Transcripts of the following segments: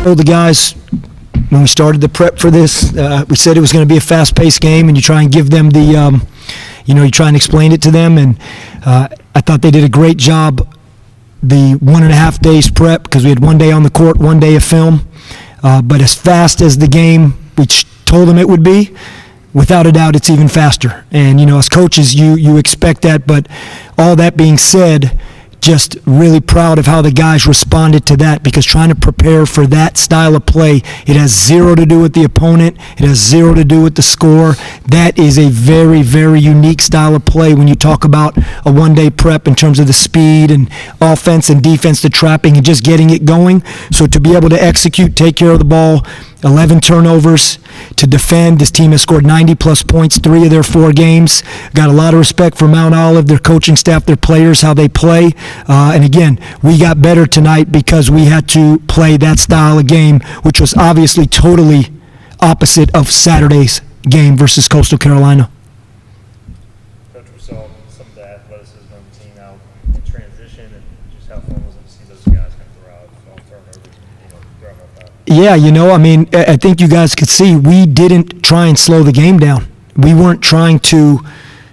Told the guys when we started the prep for this, we said it was going to be a fast-paced game, and you try and give them the, you try and explain it to them, and I thought they did a great job the 1.5 days prep, because we had 1 day on the court, 1 day of film, but as fast as the game we told them it would be, without a doubt it's even faster. And as coaches you expect that, but all that being said, just really proud of how the guys responded to that, because trying to prepare for that style of play, it has zero to do with the opponent. It has zero to do with the score. That is a very, very unique style of play when you talk about a 1 day prep in terms of the speed and offense and defense, the trapping and just getting it going. So to be able to execute, take care of the ball, 11 turnovers, to defend. This team has scored 90-plus points 3 of their 4 games. Got a lot of respect for Mount Olive, their coaching staff, their players, how they play. And again, we got better tonight because we had to play that style of game, which was obviously totally opposite of Saturday's game versus Coastal Carolina. Coach, we saw some of the athleticism of the team out in transition, and just how fun was it to see those guys kind of thrive on turnovers and grab up that? Yeah, I think you guys could see we didn't try and slow the game down. We weren't trying to,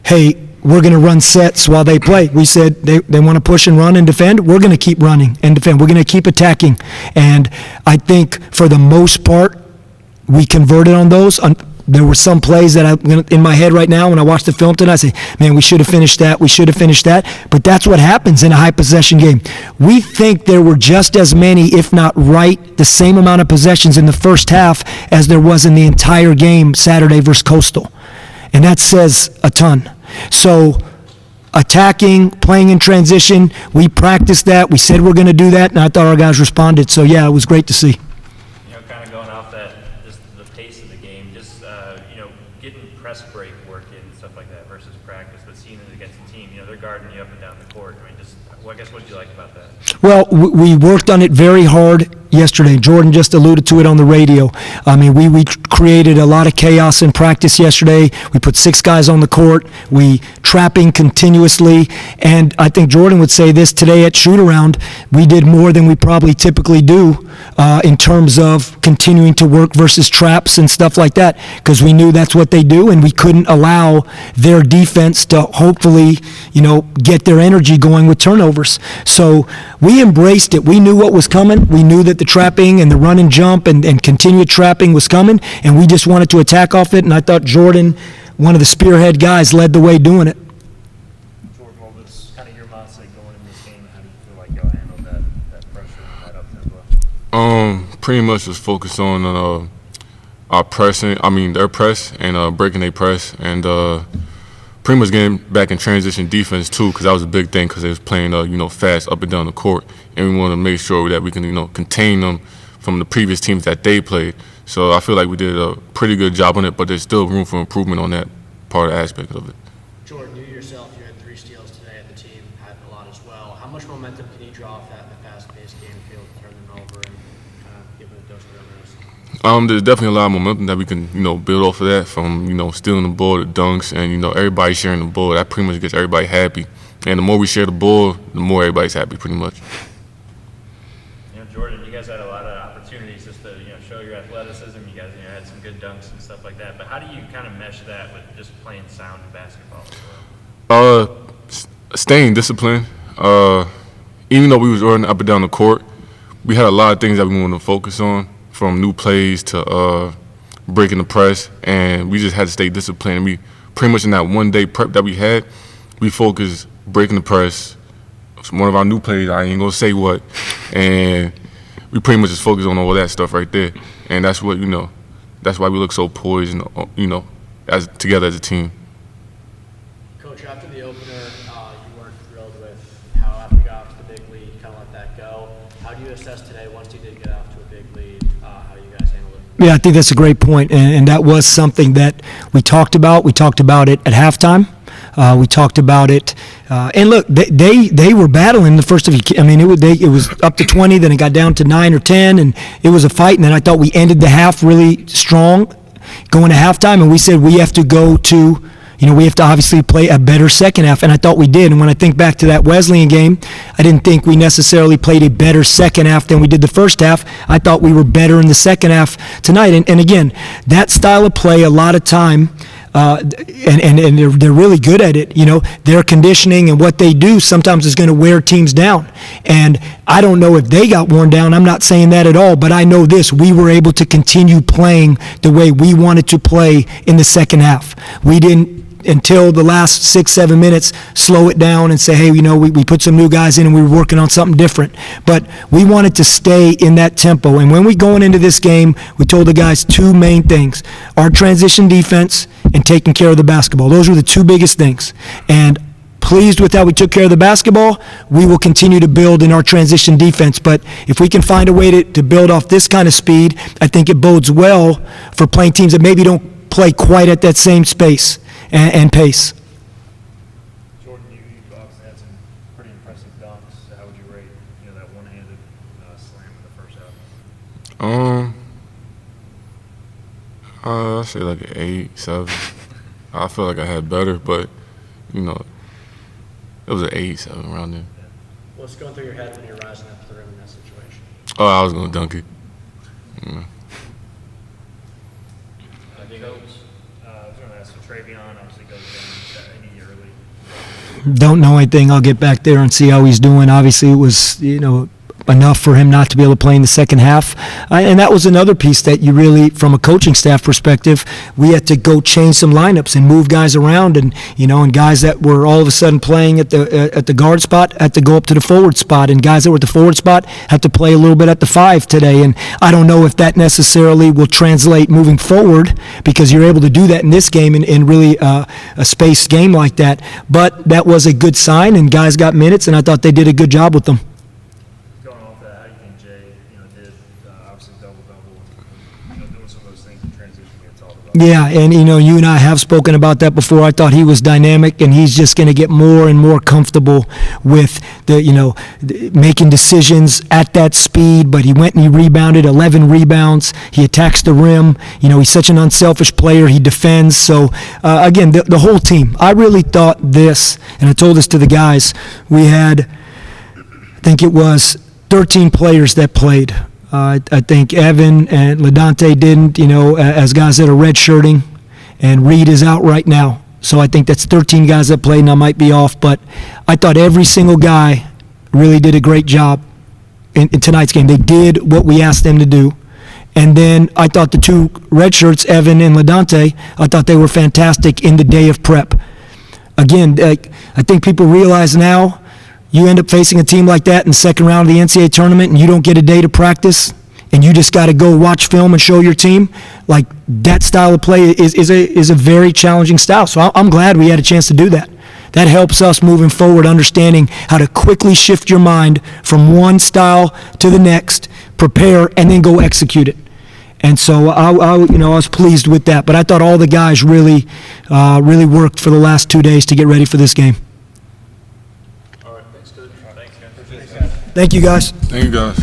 hey, we're going to run sets while they play. We said they want to push and run and defend. We're going to keep running and defend. We're going to keep attacking. And I think for the most part, we converted on those. There were some plays that in my head right now when I watch the film tonight, I say, man, we should have finished that. We should have finished that. But that's what happens in a high possession game. We think there were just as many, if not right, the same amount of possessions in the first half as there was in the entire game Saturday versus Coastal. And that says a ton. So attacking, playing in transition, we practiced that. We said we're going to do that, and I thought our guys responded. So, yeah, it was great to see. Kind of going off that, just the pace of the game, just, getting press break work and stuff like that versus practice, but seeing it against the team, they're guarding you up and down the court. I guess what did you like about that? Well, we worked on it very hard yesterday. Jordan just alluded to it on the radio. We created a lot of chaos in practice yesterday. We put 6 guys on the court. We trapping continuously. And I think Jordan would say this today at shoot-around. We did more than we probably typically do in terms of continuing to work versus traps and stuff like that, because we knew that's what they do, and we couldn't allow their defense to hopefully, get their energy going with turnovers. So we embraced it. We knew what was coming. We knew that the trapping and the run and jump and continued trapping was coming, and we just wanted to attack off it, and I thought Jordan, one of the spearhead guys, led the way doing it. Jordan, what was kind of your mindset going in this game? How do you feel like y'all handled that pressure and that up-tempo? Pretty much just focus on our pressing, their press and breaking their press, and pretty much getting back in transition defense too, because that was a big thing, because they was playing fast up and down the court, and we wanted to make sure that we can contain them from the previous teams that they played. So I feel like we did a pretty good job on it, but there's still room for improvement on that part of the aspect of it. Jordan, you yourself, you had 3 steals today, and the team had a lot as well. How much momentum can you draw off that in the fast-paced game to be able to turn them over and kind of give it a dose of reminiscence? There's definitely a lot of momentum that we can, build off of that, from, stealing the ball to dunks, and, everybody sharing the ball. That pretty much gets everybody happy. And the more we share the ball, the more everybody's happy, pretty much. Jordan, you guys had a lot of opportunities just to, show your athleticism. You guys, had some good dunks and stuff like that. But how do you kind of mesh that with just playing sound basketball as well? Staying disciplined. Even though we was running up and down the court, we had a lot of things that we wanted to focus on, from new plays to breaking the press, and we just had to stay disciplined. And we pretty much in that 1 day prep that we had, we focused breaking the press. One of our new plays, I ain't gonna say what, and we pretty much just focused on all that stuff right there. And that's what that's why we look so poised and as together as a team. Coach, after the opener, you weren't thrilled with how after you got off to the big lead, you kind of let that go. How do you assess today, once you did get off to a big lead, how you guys handled it? Yeah, I think that's a great point, and that was something that we talked about. We talked about it at halftime. We talked about it, and look, they were battling the first of it was up to 20, then it got down to 9 or 10, and it was a fight. And then I thought we ended the half really strong, going to halftime, and we said we have to go to You know, we have to obviously play a better second half, and I thought we did. And when I think back to that Wesleyan game, I didn't think we necessarily played a better second half than we did the first half. I thought we were better in the second half tonight. And again, that style of play, a lot of time, and they're really good at it. You know, their conditioning and what they do sometimes is going to wear teams down. And I don't know if they got worn down. I'm not saying that at all, but I know this: we were able to continue playing the way we wanted to play in the second half. We didn't, until the last 6-7 minutes, slow it down and say, hey, you know, we put some new guys in and we were working on something different. But we wanted to stay in that tempo. And when we going into this game, we told the guys two main things: our transition defense and taking care of the basketball. Those were the two biggest things. And pleased with how we took care of the basketball. We will continue to build in our transition defense. But if we can find a way to build off this kind of speed, I think it bodes well for playing teams that maybe don't play quite at that same space and pace. Jordan, you obviously had some pretty impressive dunks. How would you rate, you know, that one-handed slam in the first half? I'd say like an 8, 7. I feel like I had better, but, you know, it was an 8, 7 around there. What's going through your head when you're rising up to the rim in that situation? Oh, I was going to dunk it. Yeah. I was going to ask, so Travion obviously goes down any early. Don't know anything. I'll get back there and see how he's doing. Obviously, it was, you know, enough for him not to be able to play in the second half. And that was another piece that you really, from a coaching staff perspective, we had to go change some lineups and move guys around, and, you know, and guys that were all of a sudden playing at the guard spot had to go up to the forward spot, and guys that were at the forward spot had to play a little bit at the 5 today. And I don't know if that necessarily will translate moving forward, because you're able to do that in this game in really a spaced game like that. But that was a good sign, and guys got minutes, and I thought they did a good job with them. Going off that, how do you think Jay, you know, did obviously double-double, you know, doing some of those things in transition we had talked about? Yeah, and, you know, you and I have spoken about that before. I thought he was dynamic, and he's just going to get more and more comfortable with the, you know, making decisions at that speed. But he went and he rebounded, 11 rebounds. He attacks the rim. You know, he's such an unselfish player. He defends. So, again, the whole team. I really thought this, and I told this to the guys, we had, I think it was 13 players that played. I think Evan and LaDante didn't, you know, as guys that are redshirting, and Reed is out right now. So I think that's 13 guys that played, and I might be off, but I thought every single guy really did a great job in tonight's game. They did what we asked them to do. And then I thought the two redshirts, Evan and LaDante, I thought they were fantastic in the day of prep. Again, I think people realize now, you end up facing a team like that in the second round of the NCAA tournament, and you don't get a day to practice, and you just got to go watch film and show your team. Like, that style of play is a very challenging style. So I'm glad we had a chance to do that. That helps us moving forward, understanding how to quickly shift your mind from one style to the next, prepare, and then go execute it. And so I was pleased with that. But I thought all the guys really worked for the last 2 days to get ready for this game. All right, thanks, good. Thanks, guys. Thank you, guys. Thank you, guys.